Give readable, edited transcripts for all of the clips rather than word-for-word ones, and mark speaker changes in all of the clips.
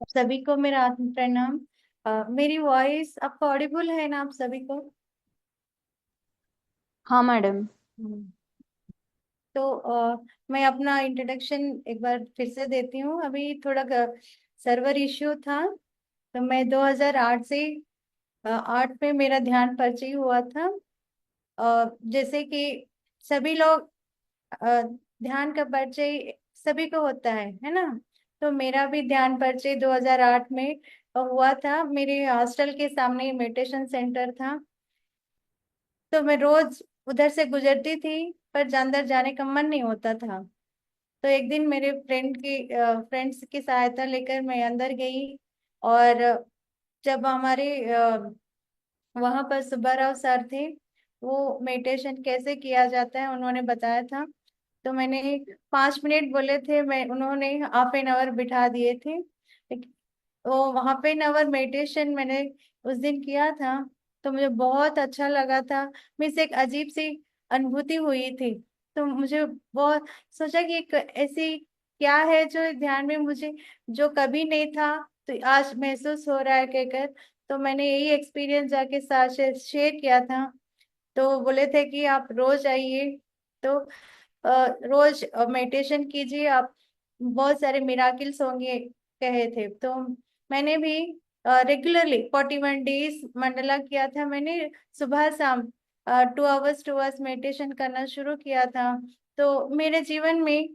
Speaker 1: सभी को मेरा आत्म प्रणाम। मेरी वॉइस आपको ऑडिबल है ना, आप सभी को?
Speaker 2: हाँ मैडम।
Speaker 1: हम्म। तो मैं अपना इंट्रोडक्शन एक बार फिर से देती हूँ। अभी थोड़ा सर्वर इश्यू था, तो मैं 2008 से 8 में मेरा ध्यान परिचय हुआ था। जैसे कि सभी लोग ध्यान का परिचय सभी को होता है ना। तो मेरा भी ध्यान परिचय 2008 में हुआ था। मेरे हॉस्टल के सामने मेडिटेशन सेंटर था, तो मैं रोज उधर से गुजरती थी, पर अंदर जाने का मन नहीं होता था। तो एक दिन मेरे फ्रेंड्स की सहायता लेकर मैं अंदर गई। और जब हमारे वहां पर सुब्बाराव सर थे, वो मेडिटेशन कैसे किया जाता है उन्होंने बताया था। तो मैंने 5 मिनट बोले थे, मैं उन्होंने हाफ एन आवर बिठा दिए थे। वो हाफ एन आवर मेडिटेशन मैंने उस दिन किया था, तो मुझे बहुत अच्छा लगा था। मुझे से एक अजीब सी अनुभूति हुई थी। तो मुझे बहुत सोचा कि एक ऐसी क्या है जो ध्यान में मुझे जो कभी नहीं था, तो आज महसूस हो रहा है कहकर। तो मैंने यही एक्सपीरियंस जाके साथ शेयर किया था। तो बोले थे कि आप रोज आइए। तो रोज मेडिटेशन कीजिए आप, बहुत सारे मिराकिल्स होंगे कहे थे। तो मैंने भी रेगुलरली 41 डेज मंडला किया था मैंने। सुबह शाम 2 आवर्स मेडिटेशन करना शुरू किया था। तो मेरे जीवन में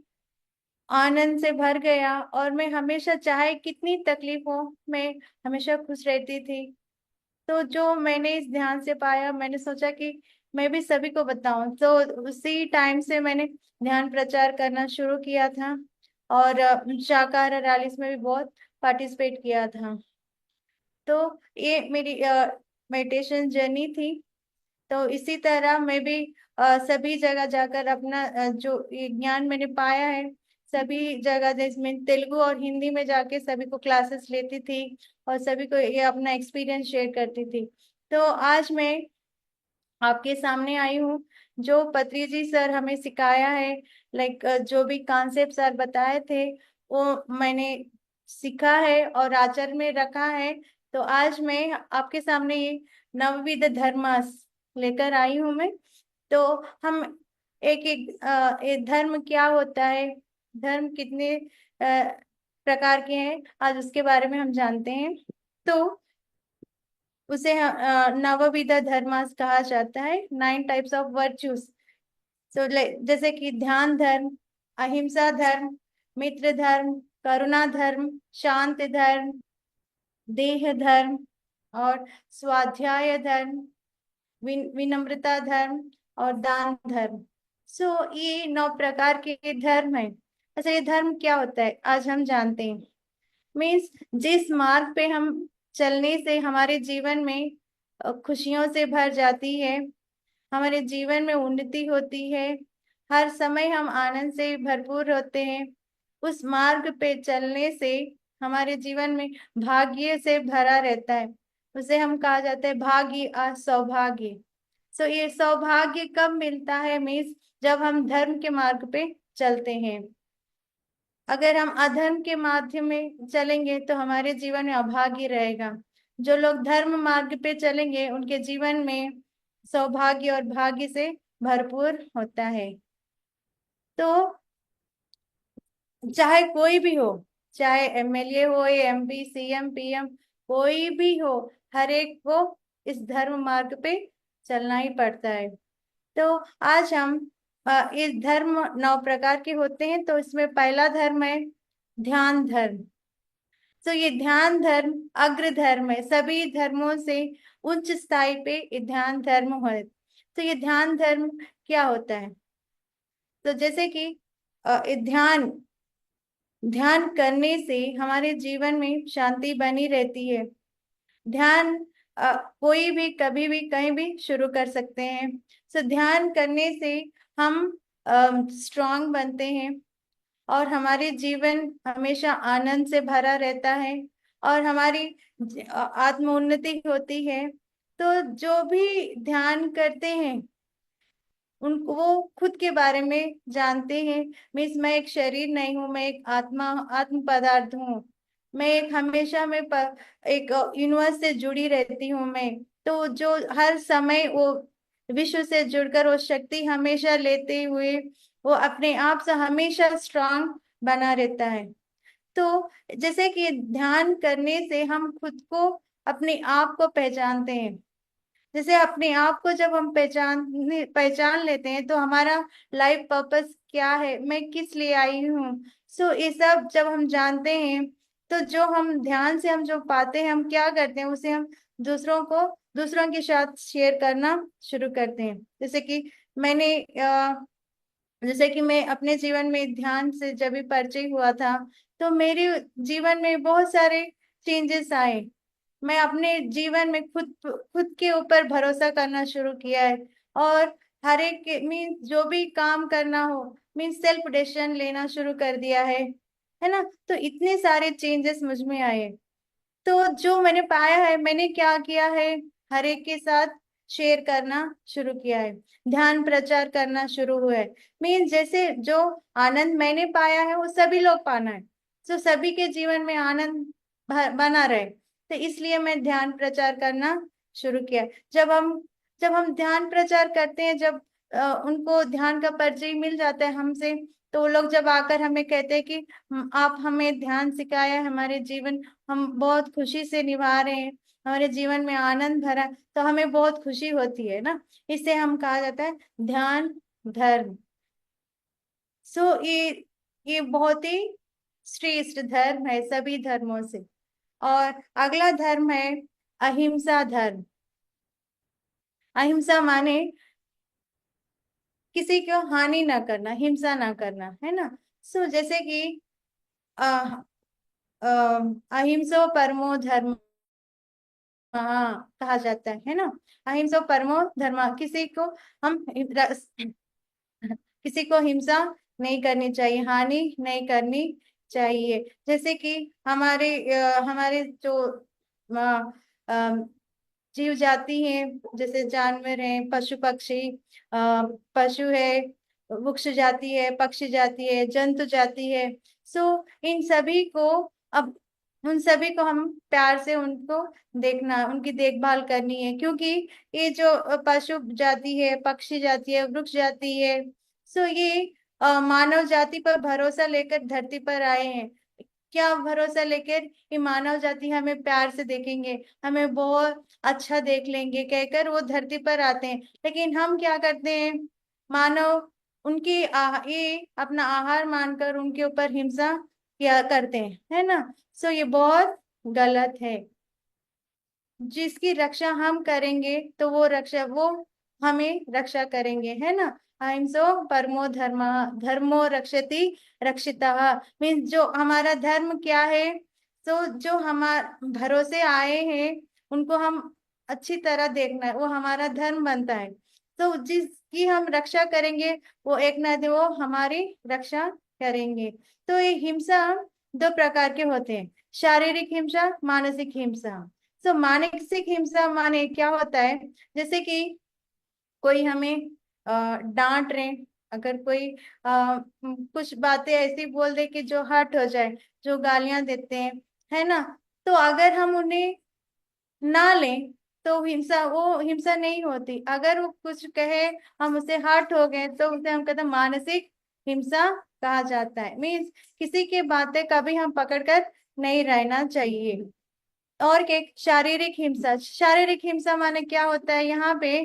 Speaker 1: आनंद से भर गया, और मैं हमेशा, चाहे कितनी तकलीफ हो, मैं हमेशा खुश रहती थी। तो जो मैंने इस ध्यान से पाया, मैंने सोचा कि मैं भी सभी को बताऊं। तो उसी टाइम से मैंने ध्यान प्रचार करना शुरू किया था, और शाकाहार रैलीज में भी बहुत पार्टिसिपेट किया था। तो ये मेरी मेडिटेशन जर्नी थी। तो इसी तरह मैं भी सभी जगह जाकर अपना जो ये ज्ञान मैंने पाया है, सभी जगह जैसे मैं तेलुगु और हिंदी में जाके सभी को क्लासेस लेती थी, और सभी को ये अपना एक्सपीरियंस शेयर करती थी। तो आज मैं आपके सामने आई हूँ। जो पत्री जी सर हमें सिखाया है, लाइक जो भी कॉन्सेप्ट सर बताए थे, वो मैंने सीखा है और आचरण में रखा है। तो आज मैं आपके सामने ये नवविध धर्मास लेकर आई हूँ मैं। तो हम एक एक ये धर्म क्या होता है, धर्म कितने प्रकार के हैं, आज उसके बारे में हम जानते हैं। तो उसे नवविध धर्मास कहा जाता है, 9 टाइप्स ऑफ वर्च्यूज। सो जैसे कि ध्यान धर्म, अहिंसा धर्म, मित्र धर्म, करुणा धर्म, शांत धर्म, देह धर्म, और स्वाध्याय धर्म, विनम्रता धर्म, और दान धर्म। ये 9 प्रकार के धर्म है। अच्छा, ये धर्म क्या होता है आज हम जानते हैं। मीन्स जिस मार्ग पे हम चलने से हमारे जीवन में खुशियों से भर जाती है, हमारे जीवन में उन्नति होती है, हर समय हम आनंद से भरपूर होते हैं, उस मार्ग पे चलने से हमारे जीवन में भाग्य से भरा रहता है। उसे हम कहा जाता है भाग्य और सौभाग्य। ये सौभाग्य कब मिलता है? मीन्स जब हम धर्म के मार्ग पे चलते हैं। अगर हम अधर्म के माध्यम में चलेंगे तो हमारे जीवन में अभाग्य रहेगा। जो लोग धर्म मार्ग पे चलेंगे उनके जीवन में सौभाग्य और भाग्य से भरपूर होता है। तो चाहे कोई भी हो, चाहे एमएलए हो या एमपी, सीएम, पीएम, कोई भी हो, हर एक को इस धर्म मार्ग पे चलना ही पड़ता है। तो आज हम इस धर्म 9 प्रकार के होते हैं। तो इसमें पहला धर्म है ध्यान धर्म। ये ध्यान धर्म अग्र धर्म है, सभी धर्मों से उच्च स्थाई पे ये ध्यान धर्म है। ये ध्यान धर्म क्या होता है? तो जैसे कि ये ध्यान ध्यान करने से हमारे जीवन में शांति बनी रहती है। ध्यान कोई भी कभी भी कहीं भी शुरू कर सकते हैं। ध्यान करने से हम स्ट्रांग बनते हैं, और हमारे जीवन हमेशा आनंद से भरा रहता है, और हमारी आत्मोन्नति होती है। तो जो भी ध्यान करते हैं उनको वो खुद के बारे में जानते हैं। मीन्स मैं एक शरीर नहीं हूँ, मैं एक आत्मा, आत्म पदार्थ हूँ। मैं एक हमेशा मैं एक यूनिवर्स से जुड़ी रहती हूँ मैं। तो जो हर समय वो विश्व से जुड़कर वो शक्ति हमेशा लेते हुए वो अपने आप से हमेशा स्ट्रांग बना रहता है। तो जैसे कि ध्यान करने से हम खुद को अपने आप को पहचानते हैं। जैसे अपने आप को जब हम पहचान लेते हैं तो हमारा लाइफ पर्पस क्या है, मैं किस लिए आई हूँ, सो ये सब जब हम जानते हैं तो जो हम ध्यान से हम जो पाते हैं हम क्या करते हैं उसे हम दूसरों के साथ शेयर करना शुरू करते हैं। जैसे कि मैंने जैसे कि मैं अपने जीवन में ध्यान से जब भी परिचय हुआ था तो मेरे जीवन में बहुत सारे चेंजेस आए। मैं अपने जीवन में खुद खुद के ऊपर भरोसा करना शुरू किया है। और हर एक मीन जो भी काम करना हो मीन सेल्फ डिसीजन लेना शुरू कर दिया है ना। तो इतने सारे चेंजेस मुझ में आए। तो जो मैंने पाया है मैंने क्या किया है, हर एक के साथ शेयर करना शुरू किया है, ध्यान प्रचार करना शुरू हुआ है। मीन जैसे जो आनंद मैंने पाया है वो सभी लोग पाना है, तो सभी के जीवन में आनंद बना रहे। तो इसलिए मैं ध्यान प्रचार करना शुरू किया। जब हम ध्यान प्रचार करते हैं, जब उनको ध्यान का परिचय मिल जाता है हमसे, तो वो लोग जब आकर हमें कहते हैं कि आप हमें ध्यान सिखाया है, हमारे जीवन हम बहुत खुशी से निभा रहे हैं, हमारे जीवन में आनंद भरा, तो हमें बहुत खुशी होती है ना। इसे हम कहा जाता है ध्यान धर्म। सो ये बहुत ही श्रेष्ठ धर्म है सभी धर्मों से। और अगला धर्म है अहिंसा धर्म। अहिंसा माने किसी को हानि ना करना, हिंसा ना करना, है ना। सो जैसे कि अ, अ, अहिंसो परमो धर्म कहा जाता है ना। अहिंसो परमो धर्म, हम किसी को हिंसा नहीं करनी चाहिए, हानि नहीं करनी चाहिए। जैसे कि हमारे जो अ, अ, जीव जाति हैं, जैसे जानवर हैं, पशु पक्षी, पशु है, वृक्ष जाति है, पक्षी जाति है, जंतु जाति है। सो इन सभी को अब उन सभी को हम प्यार से उनको देखना, उनकी देखभाल करनी है, क्योंकि ये जो पशु जाति है, पक्षी जाति है, वृक्ष जाति है, सो ये मानव जाति पर भरोसा लेकर धरती पर आए हैं। क्या भरोसा लेकर कि मानव जाति हमें प्यार से देखेंगे, हमें बहुत अच्छा देख लेंगे कहकर वो धरती पर आते हैं। लेकिन हम क्या करते हैं, मानव ये अपना आहार मानकर उनके ऊपर हिंसा किया करते हैं, है ना। सो ये बहुत गलत है। जिसकी रक्षा हम करेंगे तो वो हमें रक्षा करेंगे, है ना। अहिंसो परमो धर्म, धर्मो रक्षति रक्षितः। मीन्स जो हमारा धर्म क्या है, तो जो हमारे भरोसे आए हैं उनको हम अच्छी तरह देखना है, वो हमारा धर्म बनता है। तो जिसकी हम रक्षा करेंगे वो एक ना दिन वो हमारी रक्षा करेंगे। तो ये हिंसा दो प्रकार के होते हैं, शारीरिक हिंसा, मानसिक हिंसा। तो मानसिक हिंसा माने क्या होता है, जैसे कि कोई हमें डांट रहे, अगर कोई कुछ बातें ऐसी बोल दे कि जो हर्ट हो जाए, जो गालियां देते हैं, है ना। तो अगर हम उन्हें ना लें तो वो हिंसा नहीं होती। अगर वो कुछ कहे, हम उसे हर्ट हो गए, तो उसे हम कहते हैं मानसिक हिंसा कहा जाता है। मीन्स किसी की बातें कभी हम पकड़कर नहीं रहना चाहिए। और क्या, शारीरिक हिंसा। शारीरिक हिंसा माने क्या होता है, यहाँ पे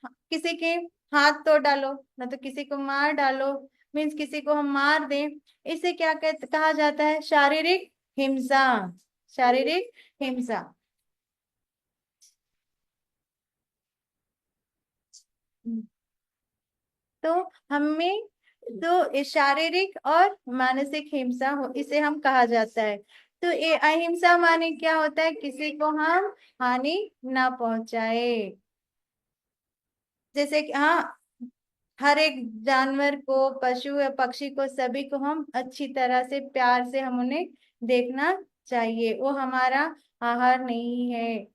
Speaker 1: किसी के हाथ तोड़ डालो, ना तो किसी को मार डालो, मीन्स किसी को हम मार दें, इसे कहा जाता है शारीरिक हिंसा। शारीरिक हिंसा। तो हमें तो ये शारीरिक और मानसिक हिंसा हो, इसे हम कहा जाता है। तो ये अहिंसा माने क्या होता है, किसी को हम हानि ना पहुंचाए। जैसे कि हर एक जानवर को, पशु या पक्षी को, सभी को हम अच्छी तरह से प्यार से हम उन्हें देखना चाहिए। वो हमारा आहार नहीं है,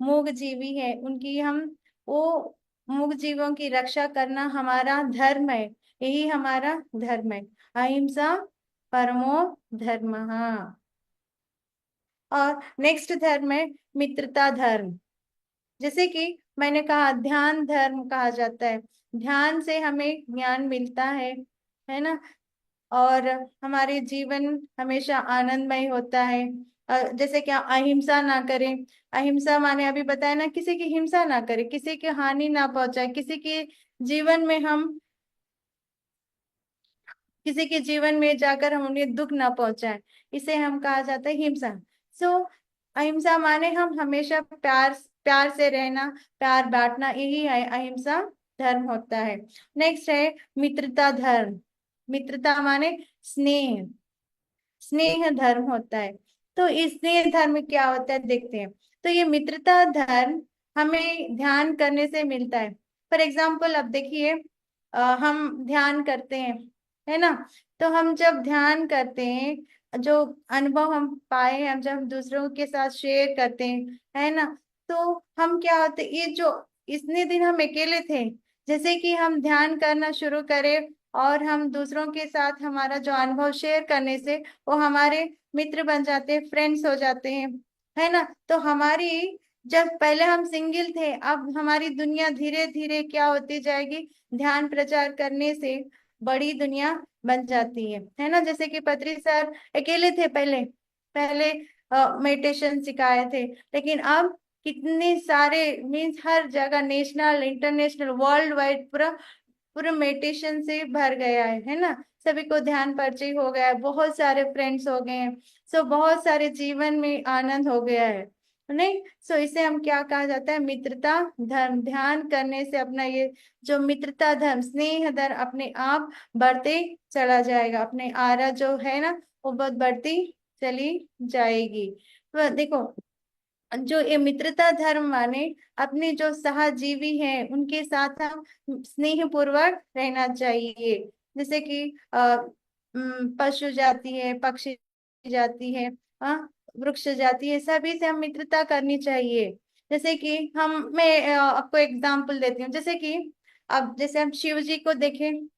Speaker 1: मूक जीवी है, उनकी हम वो मूक जीवों की रक्षा करना हमारा धर्म है। यही हमारा धर्म है। अहिंसा परमो धर्मः। और नेक्स्ट धर्म है मित्रता धर्म। जैसे कि मैंने कहा, ध्यान धर्म कहा जाता है। ध्यान से हमें ज्ञान मिलता है ना। और हमारे जीवन हमेशा आनंदमय होता है। जैसे कि अहिंसा ना करें। अहिंसा माने अभी बताया ना, किसी की हिंसा ना करें, किसी की हानि ना पहुंचाए, किसी के जीवन में जाकर हम उन्हें दुख ना पहुंचाएं। इसे हम कहा जाता है हिंसा। सो अहिंसा माने हम हमेशा प्यार प्यार से रहना, प्यार बांटना, यही है अहिंसा धर्म होता है। नेक्स्ट है मित्रता धर्म। मित्रता माने स्नेह, स्नेह धर्म होता है। तो इस स्नेह धर्म में क्या होता है देखते हैं। तो ये मित्रता धर्म हमें ध्यान करने से मिलता है। फॉर एग्जाम्पल अब देखिए, हम ध्यान करते हैं, है ना। तो हम जब ध्यान करते हैं, जो अनुभव हम पाए हैं, हम जब दूसरों के साथ शेयर करते हैं, है ना। तो हम क्या होते, ये जो इतने दिन हम अकेले थे, जैसे कि हम ध्यान करना शुरू करें और हम दूसरों के साथ हमारा जो अनुभव शेयर करने से वो हमारे मित्र बन जाते हैं, फ्रेंड्स हो जाते हैं, है ना। तो हमारी, जब पहले हम सिंगल थे, अब हमारी दुनिया धीरे धीरे क्या होती जाएगी, ध्यान प्रचार करने से बड़ी दुनिया बन जाती है ना। जैसे कि पत्री सर अकेले थे पहले, पहले मेडिटेशन सिखाए थे, लेकिन अब कितने सारे, मीन्स हर जगह, नेशनल इंटरनेशनल वर्ल्ड वाइड पूरा पूरा मेडिटेशन से भर गया है ना। सभी को ध्यान परिचय हो गया है, बहुत सारे फ्रेंड्स हो गए हैं। सो बहुत सारे जीवन में आनंद हो गया है, नहीं। सो इसे हम क्या कहा जाता है, मित्रता धर्म। ध्यान करने से अपना ये जो मित्रता धर्म, स्नेह धर्म अपने आप बढ़ते चला जाएगा, अपने आरा जो है ना वो बहुत बढ़ती चली जाएगी। तो देखो, जो ये मित्रता धर्म माने अपने जो सहजीवी हैं उनके साथ हम स्नेह पूर्वक रहना चाहिए। जैसे कि पशु जाति है, पक्षी जाति है, हाँ, वृक्ष जाति है, सभी से हम मित्रता करनी चाहिए। जैसे कि मैं आपको एग्जाम्पल देती हूँ। जैसे कि अब जैसे हम शिव जी को देखें,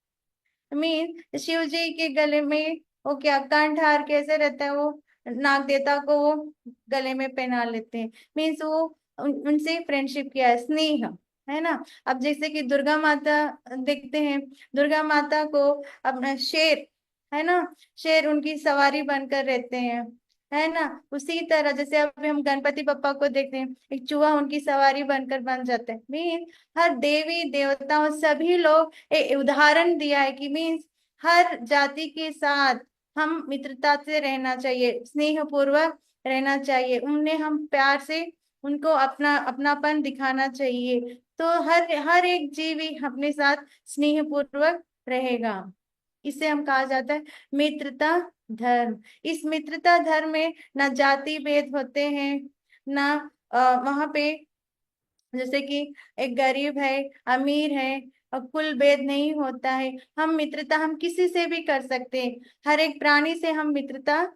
Speaker 1: मीन शिव जी के गले में वो क्या कंठहार कैसे रहता है, वो नाग देवता को वो गले में पहना लेते हैं। मीन्स वो उनसे फ्रेंडशिप किया है, स्नेह, है ना। अब जैसे कि दुर्गा माता देखते हैं, दुर्गा माता को अपना शेर, है ना, शेर उनकी सवारी बनकर रहते हैं, है ना। उसी तरह जैसे अभी हम गणपति बप्पा को देखते हैं, एक चूहा उनकी सवारी बनकर बन जाते हैं। मीन हर देवी देवताओं सभी लोग एक उदाहरण दिया है कि मीन्स हर जाति के साथ हम मित्रता से रहना चाहिए, स्नेह पूर्वक रहना चाहिए, उन्हें हम प्यार से उनको अपनापन दिखाना चाहिए। तो हर हर एक जीवी अपने साथ स्नेह पूर्वक रहेगा। इसे हम कहा जाता है मित्रता धर्म। इस मित्रता धर्म में ना जाति भेद होते हैं, ना वहां पे जैसे कि एक गरीब है, अमीर है, और कुल भेद नहीं होता है। हम मित्रता हम किसी से भी कर सकते हैं, हर एक प्राणी से हम मित्रता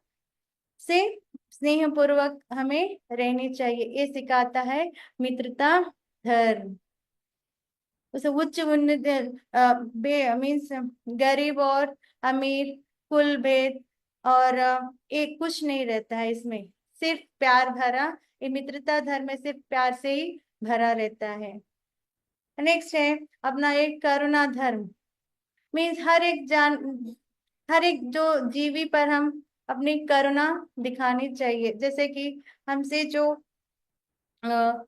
Speaker 1: से स्नेह पूर्वक हमें रहनी चाहिए, ये सिखाता है मित्रता धर्म। उसे उच्च उन्नत बे मीन्स गरीब और अमीर, कुल भेद और एक कुछ नहीं रहता है इसमें, सिर्फ प्यार भरा। ये मित्रता धर्म में सिर्फ प्यार से ही भरा रहता है। नेक्स्ट है अपना एक करुणा धर्म। मीन्स हर एक जो जीवी पर हम अपनी करुणा दिखानी चाहिए। जैसे कि हमसे जो अ, अ,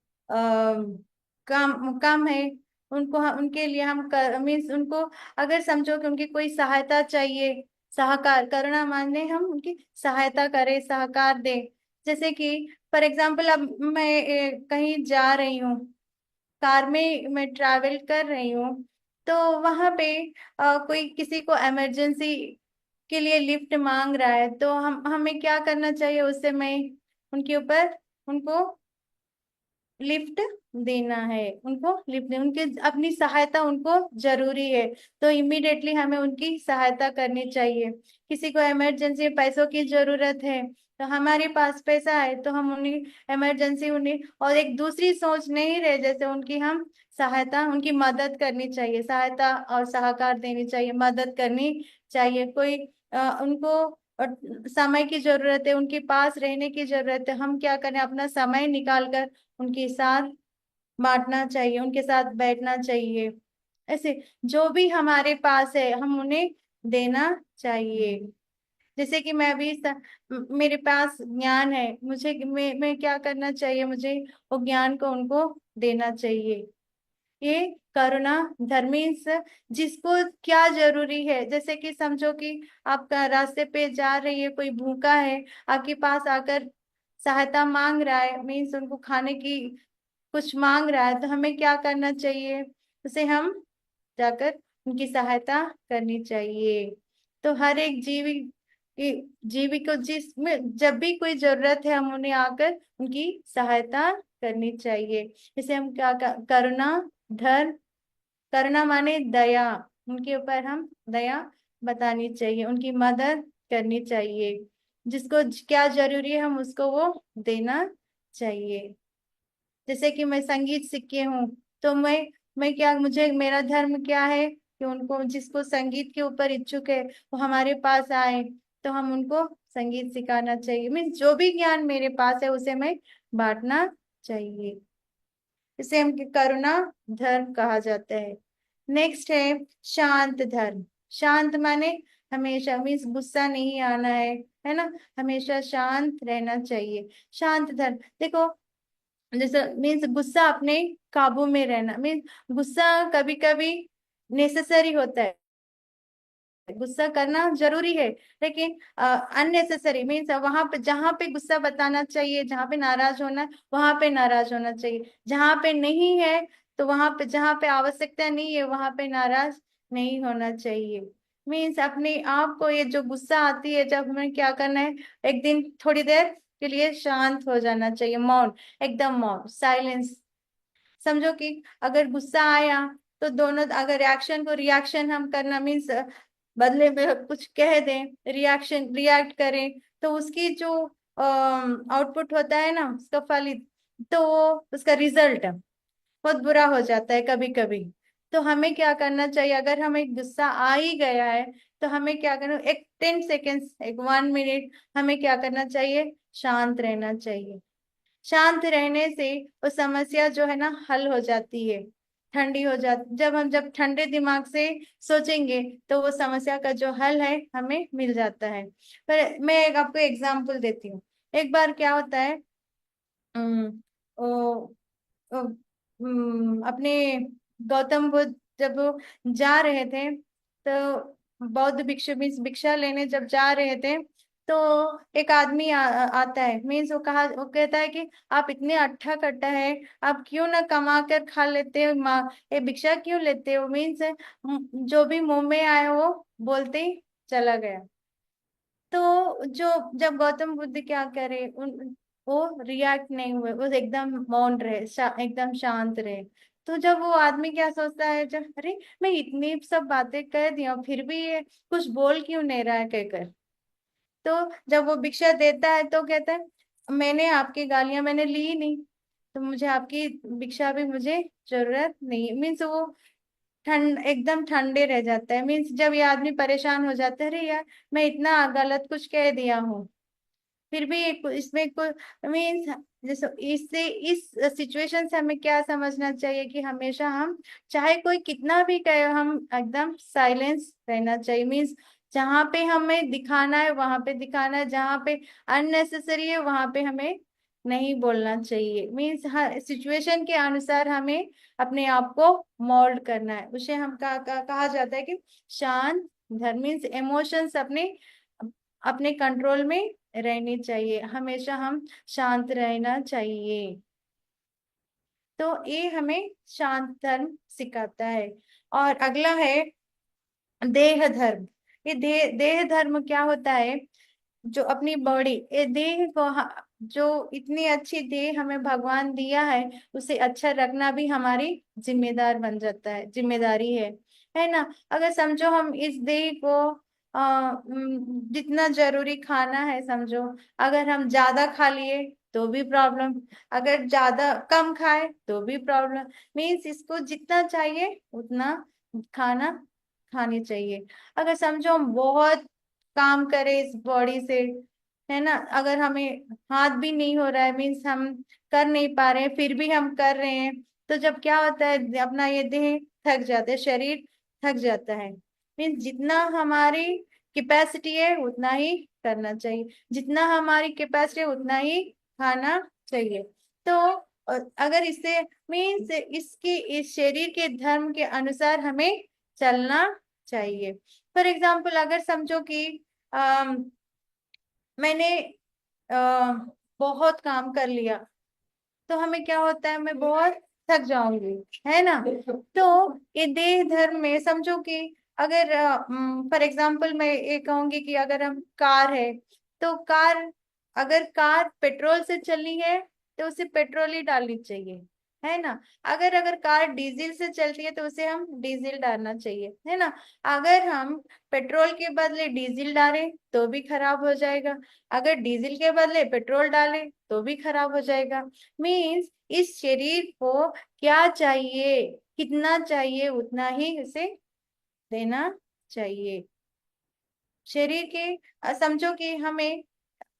Speaker 1: काम है, उनके लिए हम मीन्स उनको, अगर समझो कि उनकी कोई सहायता चाहिए, सहकार करुणा माने हम उनकी सहायता करें, सहकार दें। जैसे कि फॉर एग्जाम्पल अब मैं कहीं जा रही हूँ, कार में मैं ट्रैवल कर रही हूँ, तो वहां पे कोई किसी को इमरजेंसी के लिए लिफ्ट मांग रहा है, तो हम हमें क्या करना चाहिए, उस समय उनके ऊपर उनको लिफ्ट देना है, उनको लिफ्ट उनके अपनी सहायता उनको जरूरी है, तो इमीडिएटली हमें उनकी सहायता करनी चाहिए। किसी को इमरजेंसी पैसों की जरूरत है, तो हमारे पास पैसा है तो हम उन्हें इमरजेंसी उन्हें, और एक दूसरी सोच नहीं रहे, जैसे उनकी हम सहायता, उनकी मदद करनी चाहिए, सहायता और सहकार देनी चाहिए, मदद करनी चाहिए। कोई उनको और समय की जरूरत है, उनके पास रहने की जरूरत है। हम क्या करें, अपना समय निकाल कर उनके साथ बांटना चाहिए, उनके साथ बैठना चाहिए। ऐसे जो भी हमारे पास है हम उन्हें देना चाहिए। जैसे कि मैं अभी मेरे पास ज्ञान है, मैं क्या करना चाहिए, मुझे वो ज्ञान को उनको देना चाहिए। ये करुणा धर्मी से, जिसको क्या जरूरी है, जैसे कि समझो कि आपका रास्ते पे जा रही है, कोई भूखा है, आपके पास आकर सहायता मांग रहा है, मीन्स उनको खाने की कुछ मांग रहा है, तो हमें क्या करना चाहिए, उसे हम जाकर उनकी सहायता करनी चाहिए। तो हर एक जीवी को जिसमें जब भी कोई जरूरत है, हम उन्हें आकर उनकी सहायता करनी चाहिए। जैसे हम क्या करुणा धर्म, करुणा माने दया, उनके ऊपर हम दया बतानी चाहिए, उनकी मदद करनी चाहिए। जिसको क्या जरूरी है हम उसको वो देना चाहिए। जैसे कि मैं संगीत सीखे हूँ, तो मैं क्या, मुझे मेरा धर्म क्या है कि उनको, जिसको संगीत के ऊपर इच्छुक है वो हमारे पास आए, तो हम उनको संगीत सिखाना चाहिए। मीन्स जो भी ज्ञान मेरे पास है उसे मैं बांटना चाहिए। इसे हम करुणा धर्म कहा जाता है। नेक्स्ट है शांत धर्म। शांत माने हमेशा, मीन्स गुस्सा नहीं आना है ना, हमेशा शांत रहना चाहिए। शांत धर्म देखो, जैसे मीन्स गुस्सा अपने काबू में रहना, मीन्स गुस्सा कभी कभी नेसेसरी होता है, गुस्सा करना जरूरी है, लेकिन अननेसेसरी मीन्स वहां पे, जहां पे गुस्सा बताना चाहिए, जहां पे नाराज होना है वहां पे नाराज होना चाहिए, जहां पे नहीं है तो वहां पे, जहां पे आवश्यकता नहीं है वहां पे नाराज नहीं होना चाहिए। मीन्स अपने आप को, ये जो गुस्सा आती है जब, हमें क्या करना है, एक दिन थोड़ी देर के लिए शांत हो जाना चाहिए, मौन, एकदम मौन, साइलेंस। समझो कि अगर गुस्सा आया तो दोनों, अगर रिएक्शन को रिएक्शन हम करना, मीन्स बदले में कुछ कह दें, रिएक्शन रिएक्ट करें, तो उसकी जो आउटपुट होता है ना, उसका फलित, तो वो उसका रिजल्ट बहुत बुरा हो जाता है कभी कभी। तो हमें क्या करना चाहिए, अगर हमें गुस्सा आ ही गया है तो हमें क्या करना, एक 10 सेकेंड्स, एक 1 मिनट हमें क्या करना चाहिए, शांत रहना चाहिए। शांत रहने से वो समस्या जो है ना हल हो जाती है, ठंडी हो जाती, जब ठंडे दिमाग से सोचेंगे तो वो समस्या का जो हल है हमें मिल जाता है। पर मैं आपको एग्जांपल देती हूँ। एक बार क्या होता है, अम, ओ, अपने गौतम बुद्ध जब वो जा रहे थे, तो बौद्ध भिक्षु मीन्स भिक्षा लेने जब जा रहे थे, तो एक आदमी आता है, मीन्स वो कहता है कि आप इतने अट्ठा कट्टा है, आप क्यों ना कमा कर खा लेते हो, माँ ये भिक्षा क्यों लेते हो, मीन्स जो भी मुंह में आया वो बोलते ही चला गया। तो जो, जब गौतम बुद्ध क्या करे, वो रिएक्ट नहीं हुए, वो एकदम मौन रहे, एकदम शांत रहे। तो जब वो आदमी क्या सोचता है, जब अरे मैं इतनी सब बातें कह दी हूँ, फिर भी ये कुछ बोल क्यों नहीं रहा है कहकर, तो जब वो भिक्षा देता है तो कहता है मैंने आपकी गालियां मैंने ली नहीं, तो मुझे आपकी भिक्षा भी मुझे जरूरत नहीं, मीन्स वो ठंड, एकदम ठंडे रह जाता है। मीन्स जब ये आदमी परेशान हो जाता है, अरे यार मैं इतना गलत कुछ कह दिया हूँ, फिर भी इसमें कोई मीन्स, जैसे इससे, इस सिचुएशन से हमें क्या समझना चाहिए कि हमेशा हम, चाहे कोई कितना भी कहे, हम एकदम साइलेंस रहना चाहिए। मीन्स जहां पे हमें दिखाना है वहां पे दिखाना है, जहां पे अननेसेसरी है वहां पे हमें नहीं बोलना चाहिए। मीन्स हर सिचुएशन के अनुसार हमें अपने आप को मोल्ड करना है, उसे हम कहा जाता है कि शांत धर्म। मीन्स इमोशंस अपने अपने कंट्रोल में रहनी चाहिए, हमेशा हम शांत रहना चाहिए। तो ये हमें शांत धर्म सिखाता है। और अगला है देह धर्म। ये देह धर्म क्या होता है, जो अपनी बॉडी, ये देह को जो इतनी अच्छी देह हमें भगवान दिया है, उसे अच्छा रखना भी हमारी जिम्मेदार बन जाता है, जिम्मेदारी है ना। अगर समझो हम इस देह को जितना जरूरी खाना है, समझो अगर हम ज्यादा खा लिए तो भी प्रॉब्लम, अगर ज्यादा कम खाए तो भी प्रॉब्लम। मीन्स इसको जितना चाहिए उतना खाना खानी चाहिए। अगर समझो हम बहुत काम करे इस बॉडी से, है ना। अगर हमें हाथ भी नहीं हो रहा है, मीन्स हम कर नहीं पा रहे हैं, फिर भी हम कर रहे हैं, तो जब क्या होता है, अपना ये देह थक जाता है, शरीर थक जाता है। मीन्स जितना हमारी कैपेसिटी है उतना ही करना चाहिए, जितना हमारी कैपेसिटी है उतना ही खाना चाहिए। तो अगर इससे मीन्स इसकी इस शरीर के धर्म के अनुसार हमें चलना चाहिए। फॉर एग्जाम्पल अगर समझो कि मैंने आ, बहुत काम कर लिया, तो हमें क्या होता है, मैं बहुत थक जाऊंगी, है ना। तो ये देह धर्म में समझो कि अगर फॉर एग्जाम्पल मैं ये कहूंगी कि अगर हम कार है, तो कार, अगर कार पेट्रोल से चलनी है तो उसे पेट्रोल ही डालनी चाहिए, है ना। अगर अगर कार डीजल से चलती है तो उसे हम डीजल डालना चाहिए, है ना। अगर हम पेट्रोल के बदले डीजल डालें तो भी खराब हो जाएगा, अगर डीजल के बदले पेट्रोल डालें तो भी खराब हो जाएगा। मीन्स इस शरीर को क्या चाहिए, कितना चाहिए उतना ही उसे देना चाहिए। शरीर के समझो कि हमें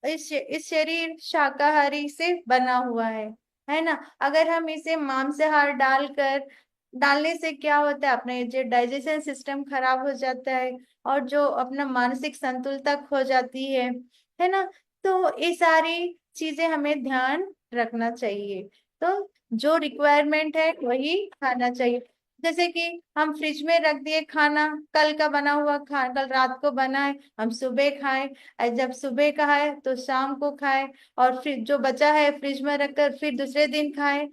Speaker 1: इस शरीर शाकाहारी से बना हुआ है ना। अगर हम इसे मांसाहार डालने से क्या होता है, अपने जो डाइजेशन सिस्टम खराब हो जाता है, और जो अपना मानसिक संतुलता खो जाती है ना। तो ये सारी चीजें हमें ध्यान रखना चाहिए। तो जो रिक्वायरमेंट है वही खाना चाहिए। जैसे कि हम फ्रिज में रख दिए खाना, कल का बना हुआ खाना, कल रात को बना है, हम सुबह खाएं, जब सुबह का है तो शाम को खाएं, और फिर जो बचा है फ्रिज में रखकर फिर दूसरे दिन खाएं,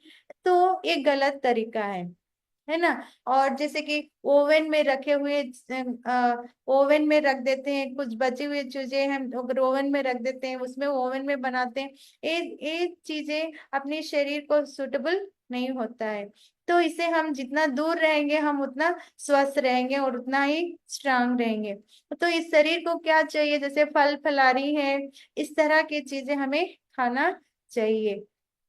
Speaker 1: तो ये गलत तरीका है ना। और जैसे कि ओवन में रखे हुए ओवन में रख देते हैं, कुछ बची हुई चीजें हम अगर ओवन में रख देते हैं, उसमें ओवन में बनाते हैं, ये चीजें अपने शरीर को सुटेबल नहीं होता है। तो इससे हम जितना दूर रहेंगे हम उतना स्वस्थ रहेंगे और उतना ही स्ट्रांग रहेंगे। तो इस शरीर को क्या चाहिए, जैसे फल फलारी है, इस तरह की चीजें हमें खाना चाहिए।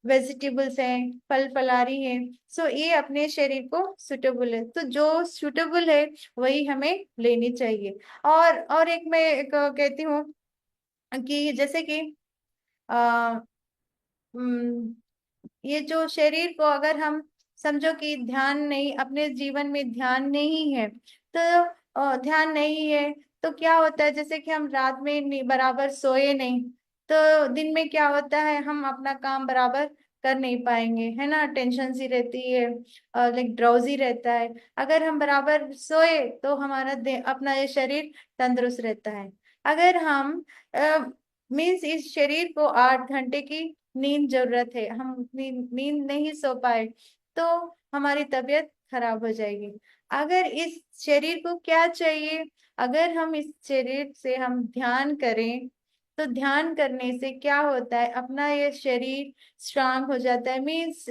Speaker 1: वेजिटेबल्स हैं, फल फलारी है, सो ये अपने शरीर को सुटेबल है, तो जो सुटेबल है वही हमें लेनी चाहिए। और एक मैं एक कहती हूँ कि जैसे कि आ, ये जो शरीर को अगर हम समझो कि ध्यान नहीं, अपने जीवन में ध्यान नहीं है, तो ध्यान नहीं है तो क्या होता है, जैसे कि हम रात में बराबर सोए नहीं, तो दिन में क्या होता है, हम अपना काम बराबर कर नहीं पाएंगे, है ना। टेंशन सी रहती है, लाइक ड्राउजी रहता है। अगर हम बराबर सोए तो हमारा अपना ये शरीर तंदुरुस्त रहता है। अगर हम मीन्स इस शरीर को 8 घंटे की नींद जरूरत है, हम नींद नहीं सो पाए तो हमारी तबीयत खराब हो जाएगी। अगर इस शरीर को क्या चाहिए, अगर हम इस शरीर से हम ध्यान करें, तो ध्यान करने से क्या होता है, अपना ये शरीर स्ट्रांग हो जाता है। मीन्स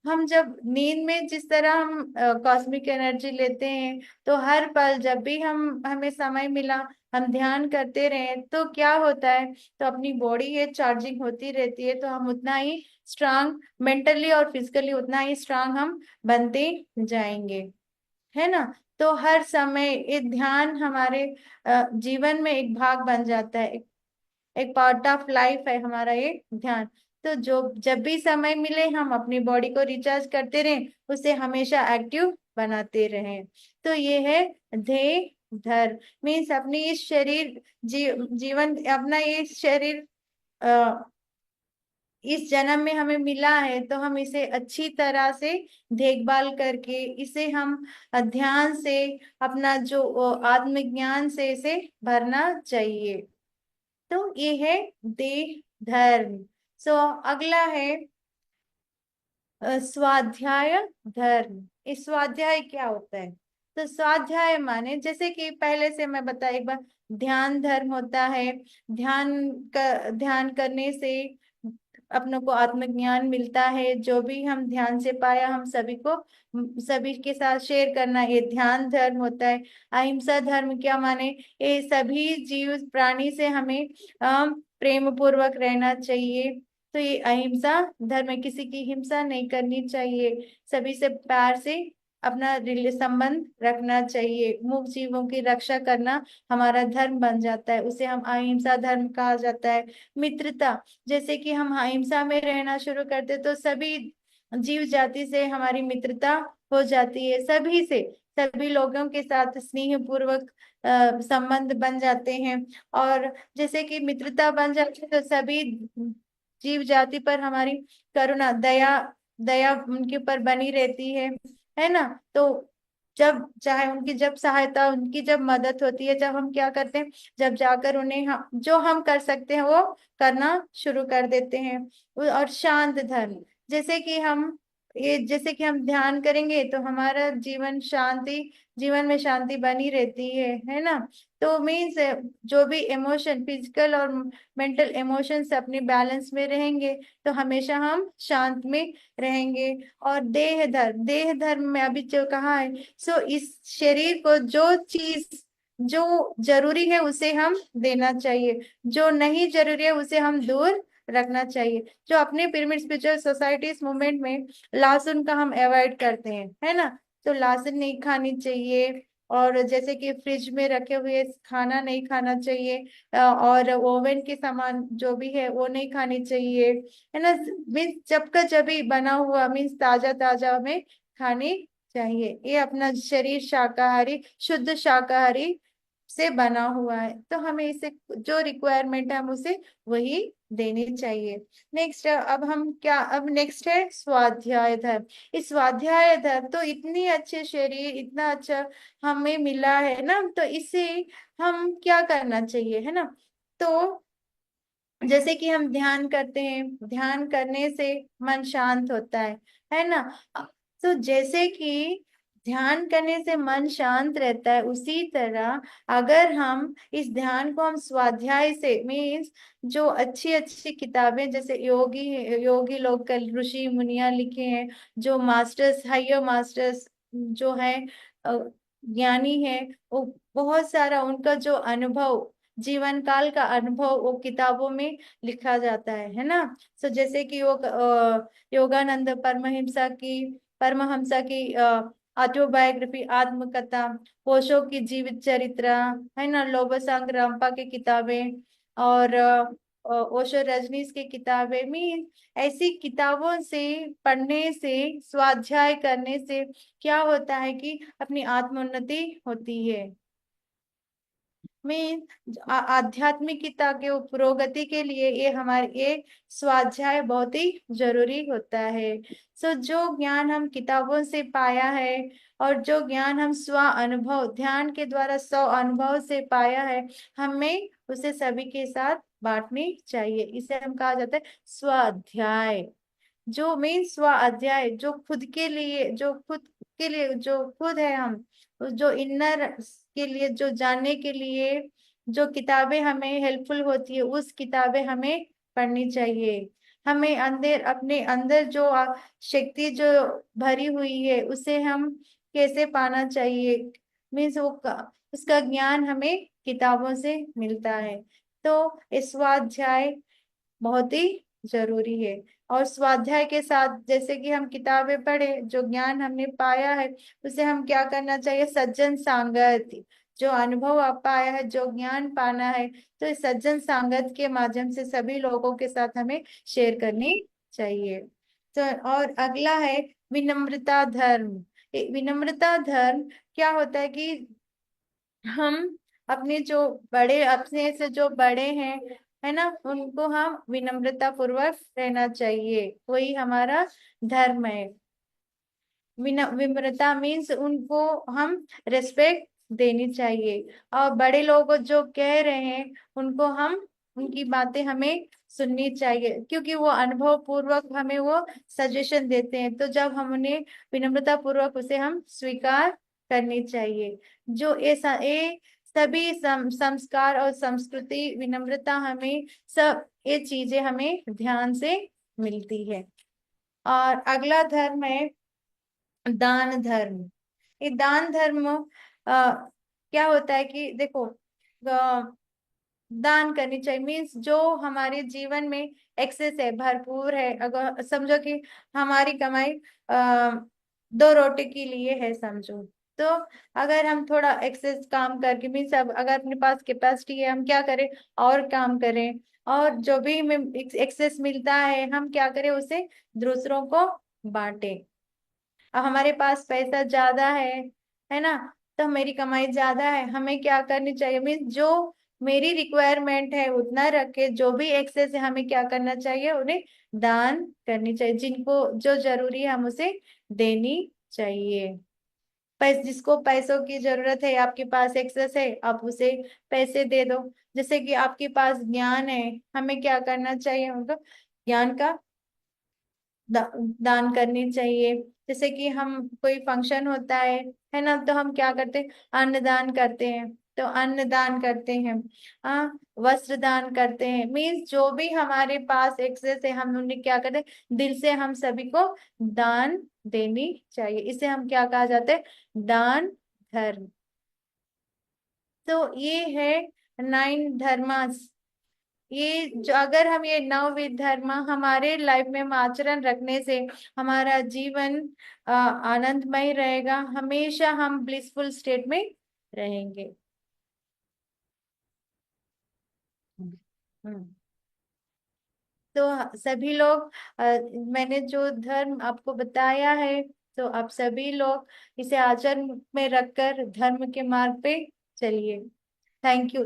Speaker 1: हम जब नींद में जिस तरह हम कॉस्मिक एनर्जी लेते हैं, तो हर पल जब भी हम हमें समय मिला हम ध्यान करते रहे तो क्या होता है, तो अपनी बॉडी ये चार्जिंग होती रहती है, तो हम उतना ही स्ट्रांग मेंटली और फिजिकली उतना ही स्ट्रांग हम बनते जाएंगे, है ना। तो हर समय ये ध्यान हमारे जीवन में एक भाग बन जाता है, एक पार्ट ऑफ लाइफ है हमारा ये ध्यान। तो जो जब भी समय मिले हम अपनी बॉडी को रिचार्ज करते रहें, उसे हमेशा एक्टिव बनाते रहें। तो ये है ध्येय धर्म। मीन्स अपनी इस शरीर जीवन अपना ये शरीर इस जन्म में हमें मिला है, तो हम इसे अच्छी तरह से देखभाल करके इसे हम ध्यान से अपना जो आत्मज्ञान से इसे भरना चाहिए। तो ये है देह धर्म। सो अगला है स्वाध्याय धर्म। इस स्वाध्याय क्या होता है, तो स्वाध्याय माने जैसे कि पहले से मैं बता एक बार, ध्यान धर्म होता है। ध्यान करने से अपनों को आत्मज्ञान मिलता है, जो भी हम ध्यान से पाया हम सभी के साथ शेयर करना, ये ध्यान धर्म होता है। अहिंसा धर्म क्या माने, ये सभी जीव प्राणी से हमें प्रेम पूर्वक रहना चाहिए। तो ये अहिंसा धर्म है, किसी की हिंसा नहीं करनी चाहिए, सभी से प्यार से अपना संबंध रखना चाहिए। मूक जीवों की रक्षा करना हमारा धर्म बन जाता है, उसे हम अहिंसा धर्म कहा जाता है। मित्रता, जैसे कि हम अहिंसा में रहना शुरू करते तो सभी जीव जाति से हमारी मित्रता हो जाती है, सभी से, सभी लोगों के साथ स्नेह पूर्वक संबंध बन जाते हैं। और जैसे कि मित्रता बन जाती है तो सभी जीव जाति पर हमारी करुणा, दया, दया उनके ऊपर बनी रहती है ना। तो जब चाहे उनकी जब सहायता, उनकी जब मदद होती है, जब हम क्या करते हैं, जब जाकर उन्हें हम जो हम कर सकते हैं वो करना शुरू कर देते हैं। और शांत धर्म, जैसे कि हम जैसे कि हम ध्यान करेंगे तो हमारा जीवन में शांति बनी रहती है ना। तो मीन्स जो भी इमोशन, फिजिकल और मेंटल इमोशंस अपने बैलेंस में रहेंगे तो हमेशा हम शांत में रहेंगे। और देह धर्म में अभी जो कहा है, सो इस शरीर को जो चीज जो जरूरी है उसे हम देना चाहिए, जो नहीं जरूरी है उसे हम दूर रखना चाहिए। जो अपने पिरामिड स्पिरिचुअल सोसाइटीज मूवमेंट में लहसुन का हम अवॉइड करते हैं, है ना, तो लहसुन नहीं खानी चाहिए। और जैसे कि फ्रिज में रखे हुए खाना नहीं खाना चाहिए, और ओवन के सामान जो भी है वो नहीं खानी चाहिए, है ना। मीन्स जब का जब भी बना हुआ, मीन्स ताजा ताजा हमें खानी चाहिए। ये अपना शरीर शाकाहारी, शुद्ध शाकाहारी से बना हुआ है, तो हमें इसे जो रिक्वायरमेंट है हम उसे वही देनी चाहिए। नेक्स्ट, अब नेक्स्ट है स्वाध्याय धर्म। इस स्वाध्याय धर्म तो इतनी अच्छे शरीर, इतना अच्छा हमें मिला है ना, तो इसे हम क्या करना चाहिए, है ना। तो जैसे कि हम ध्यान करते हैं, ध्यान करने से मन शांत होता है ना। तो जैसे कि ध्यान करने से मन शांत रहता है, उसी तरह अगर हम इस ध्यान को हम स्वाध्याय से, मीन्स जो अच्छी अच्छी किताबें जैसे योगी योगी लोग, कल ऋषि मुनिया लिखे हैं, जो मास्टर्स, हायर मास्टर्स जो है, अ, ज्ञानी है, वो बहुत सारा उनका जो अनुभव, जीवन काल का अनुभव वो किताबों में लिखा जाता है ना। सो जैसे कि वो योगानंद परमहंसा की ऑटोबायोग्राफी, आत्मकथा, ओशो की जीवित चरित्र, है ना, लोबसांग रामपा की किताबें, और ओशो रजनीश की किताबें, मीन ऐसी किताबों से पढ़ने से, स्वाध्याय करने से क्या होता है कि अपनी आत्मोन्नति होती है। में आध्यात्मिकता के पुरोगति के लिए ये स्वाध्याय बहुत ही जरूरी होता है। सो जो ज्ञान हम किताबों से पाया है, और जो ज्ञान हम स्व अनुभव, ध्यान के द्वारा स्व अनुभव से पाया है, हमें उसे सभी के साथ बांटनी चाहिए। इसे हम कहा जाता है स्वाध्याय। जो मेन स्व अध्याय, जो खुद है हम, जो इनर के लिए, जो जानने के लिए जो किताबें हमें हेल्पफुल होती है, उस किताबें हमें पढ़नी चाहिए। हमें अंदर, अपने अंदर जो शक्ति जो भरी हुई है उसे हम कैसे पाना चाहिए, मीन्स उसका ज्ञान हमें किताबों से मिलता है। तो इस स्वाध्याय बहुत ही जरूरी है। और स्वाध्याय के साथ जैसे कि हम किताबें पढ़े, जो ज्ञान हमने पाया है उसे हम क्या करना चाहिए, सज्जन संगत, जो अनुभव आप पाया है, जो ज्ञान पाना है, तो इस सज्जन संगत के माध्यम से सभी लोगों के साथ हमें शेयर करनी चाहिए। तो और अगला है विनम्रता धर्म। विनम्रता धर्म क्या होता है कि हम अपने से जो बड़े हैं, है ना, उनको हम विनम्रता पूर्वक रहना चाहिए, वही हमारा धर्म है। विनम्रता मीन्स उनको हम रेस्पेक्ट देनी चाहिए। और बड़े लोग जो कह रहे हैं उनको हम, उनकी बातें हमें सुननी चाहिए, क्योंकि वो अनुभव पूर्वक हमें वो सजेशन देते हैं, तो जब हम उन्हें विनम्रता पूर्वक उसे हम स्वीकार करनी चाहिए। जो ये सभी संस्कार और संस्कृति, विनम्रता हमें सब ये चीजें हमें ध्यान से मिलती है। और अगला धर्म है दान धर्म। ये दान धर्म क्या होता है कि देखो, दान करनी चाहिए, मीन्स जो हमारे जीवन में एक्सेस है, भरपूर है, अगर समझो कि हमारी कमाई दो रोटी के लिए है समझो। तो अगर हम थोड़ा एक्सेस काम करके मीन्स अब अगर अपने पास कैपेसिटी है हम क्या करें, और काम करें, और जो भी एक्सेस मिलता है हम क्या करें, उसे दूसरों को बांटे। अब हमारे पास पैसा ज्यादा है ना, तो मेरी कमाई ज्यादा है, हमें क्या करनी चाहिए, मीन्स जो मेरी रिक्वायरमेंट है उतना रख के जो भी एक्सेस है हमें क्या करना चाहिए, उन्हें दान करनी चाहिए, जिनको जो जरूरी है हम उसे देनी चाहिए। जिसको पैसों की जरूरत है, आपके पास एक्सेस है, आप उसे पैसे दे दो। जैसे कि आपके पास ज्ञान है, हमें क्या करना चाहिए, उनको ज्ञान का दान करनी चाहिए। जैसे कि हम कोई फंक्शन होता है ना, तो हम क्या करते हैं, अन्नदान करते हैं, तो अन्नदान करते हैं, वस्त्र दान करते हैं, मीन्स जो भी हमारे पास एक्सेस है हम उन्हें क्या करते हैं, दिल से हम सभी को दान देनी चाहिए। इसे हम क्या कहा जाता है, दान धर्म। तो ये है 9 धर्मास। ये जो अगर हम ये 9 विध धर्म हमारे लाइफ में हम आचरण रखने से हमारा जीवन आनंदमय रहेगा, हमेशा हम ब्लिसफुल स्टेट में रहेंगे। हम्म। तो सभी लोग मैंने जो धर्म आपको बताया है, तो आप सभी लोग इसे आचरण में रखकर धर्म के मार्ग पे चलिए। Thank you.